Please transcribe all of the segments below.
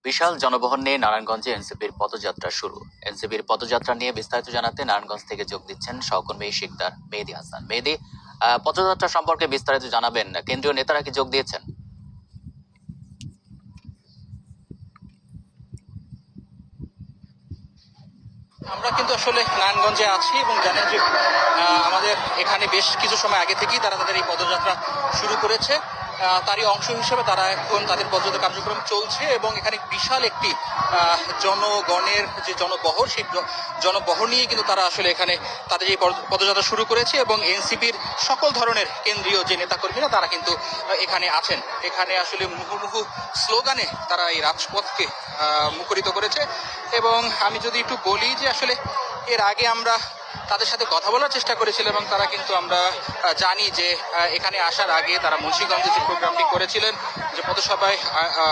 বিশাল জনবহন নিয়ে নারায়ণগঞ্জে এনসিপির পদযাত্রা শুরু। এনসিপির পদযাত্রা নিয়ে বিস্তারিত জানাতে নারায়ণগঞ্জ থেকে যোগ দিচ্ছেন সহকর্মী শিকদার মেহেদী হাসান। মেহেদী, পদযাত্রা সম্পর্কে বিস্তারিত জানাবেন। কেন্দ্রীয় নেতারা কি যোগ দিয়েছেন? আমরা কিন্তু আসলে নারায়ণগঞ্জে আছি এবং জানেন যে আমাদের এখানে বেশ কিছু সময় আগে থেকেই তারা তাদের এই পদযাত্রা শুরু করেছে। তারই অংশ হিসেবে তারা এখন তাদের পদযাত্রা কার্যক্রম চলছে এবং এখানে বিশাল একটি জনগণের যে জনবহর, সেই জনবহর নিয়ে কিন্তু তারা আসলে এখানে তাদের এই পদযাত্রা শুরু করেছে এবং এনসিপির সকল ধরনের কেন্দ্রীয় যে নেতাকর্মীরা তারা কিন্তু এখানে আছেন। এখানে আসলে মুহুর্মুহু স্লোগানে তারা এই রাজপথকে মুখরিত করেছে। এবং আমি যদি একটু বলি যে আসলে এর আগে আমরা তাদের সাথে কথা বলার চেষ্টা করেছিলাম এবং তারা কিন্তু আমরা জানি যে এখানে আসার আগে তারা মুন্সিগঞ্জে যে প্রোগ্রামটি করেছিলেন, যে পথসভায়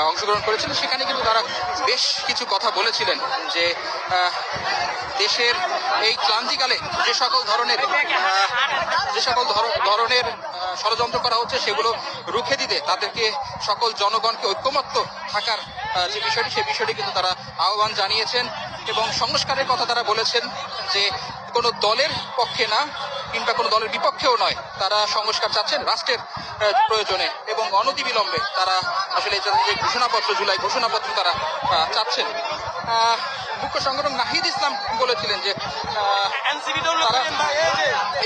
অংশগ্রহণ করেছিলেন, সেখানে কিন্তু তারা বেশ কিছু কথা বলেছিলেন যে দেশের এই ক্লান্তিকালে যে সকল ধরনের ষড়যন্ত্র করা হচ্ছে সেগুলো রুখে দিতে তাদেরকে সকল জনগণকে ঐক্যমত্য থাকার যে বিষয়টি, সেই বিষয়টি কিন্তু তারা আহ্বান জানিয়েছেন এবং সংস্কারের কথা তারা বলেছেন যে কোনো দলের পক্ষে না কিংবা কোনো দলের বিপক্ষেও নয়, তারা সংস্কার চাচ্ছেন রাষ্ট্রের প্রয়োজনে এবং অনতিবিলম্বে তারা আসলে যে ঘোষণাপত্র, জুলাই ঘোষণাপত্র তারা চাচ্ছেন। মুখ্য সংগঠক নাহিদ ইসলাম বলেছিলেন যে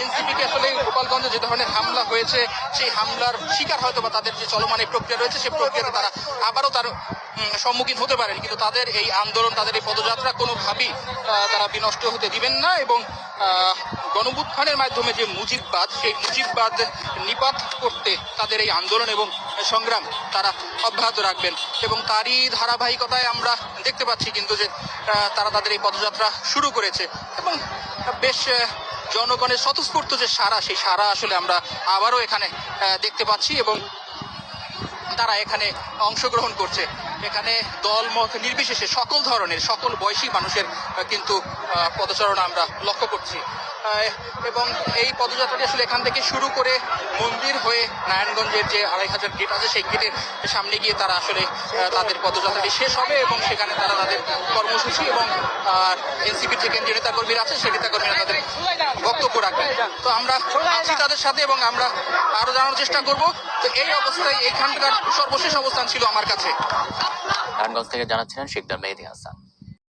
এনসিপিকে আসলে গোপালগঞ্জে যে ধরনের হামলা হয়েছে সেই হামলার শিকার হয়তো বা তাদের যে চলমান এই প্রক্রিয়া রয়েছে সেই প্রক্রিয়াতে তারা আবারও তার সম্মুখীন হতে পারেন, কিন্তু তাদের এই আন্দোলন, তাদের এই পদযাত্রা কোনোভাবেই তারা বিনষ্ট হতে দিবেন না এবং গণঅভ্যুত্থানের মাধ্যমে যে মুজিববাদ, সেই মুজিববাদ নিপাত করতে তাদের এই আন্দোলন এবং সংগ্রাম তারা অব্যাহত রাখবেন। এবং তারই ধারাবাহিকতায় আমরা দেখতে পাচ্ছি কিন্তু যে তারা তাদের এই পদযাত্রা শুরু করেছে এবং বেশ জনগণের স্বতঃস্ফূর্ত যে সাড়া, সেই সাড়া আসলে আমরা আবারও এখানে দেখতে পাচ্ছি এবং তারা এখানে অংশগ্রহণ করছে। এখানে দল মত নির্বিশেষে সকল ধরনের, সকল বয়সী মানুষের কিন্তু পদচারণা আমরা লক্ষ্য করছি এবং এই পদযাত্রাটি আসলে এখান থেকে শুরু করে মন্দির হয়ে নারায়ণগঞ্জের যে ২৫০০ গেট আছে সেই গেটের সামনে গিয়ে তারা আসলে তাদের পদযাত্রাটি শেষ হবে এবং সেখানে তারা তাদের কর্মসূচি এবং এনসিপির যে কেন্দ্রীয় নেতাকর্মীরা আছে সেই নেতাকর্মীরা তাদের বক্তব্য রাখবেন। তো আমরা আছি তাদের সাথে এবং আমরা আরো জানার চেষ্টা করব। তো এই অবস্থায় এখানকার সর্বশেষ অবস্থান ছিল আমার কাছে। নারায়ণগঞ্জ থেকে জানাচ্ছিলেন শিকদার মেহেদী হাসান।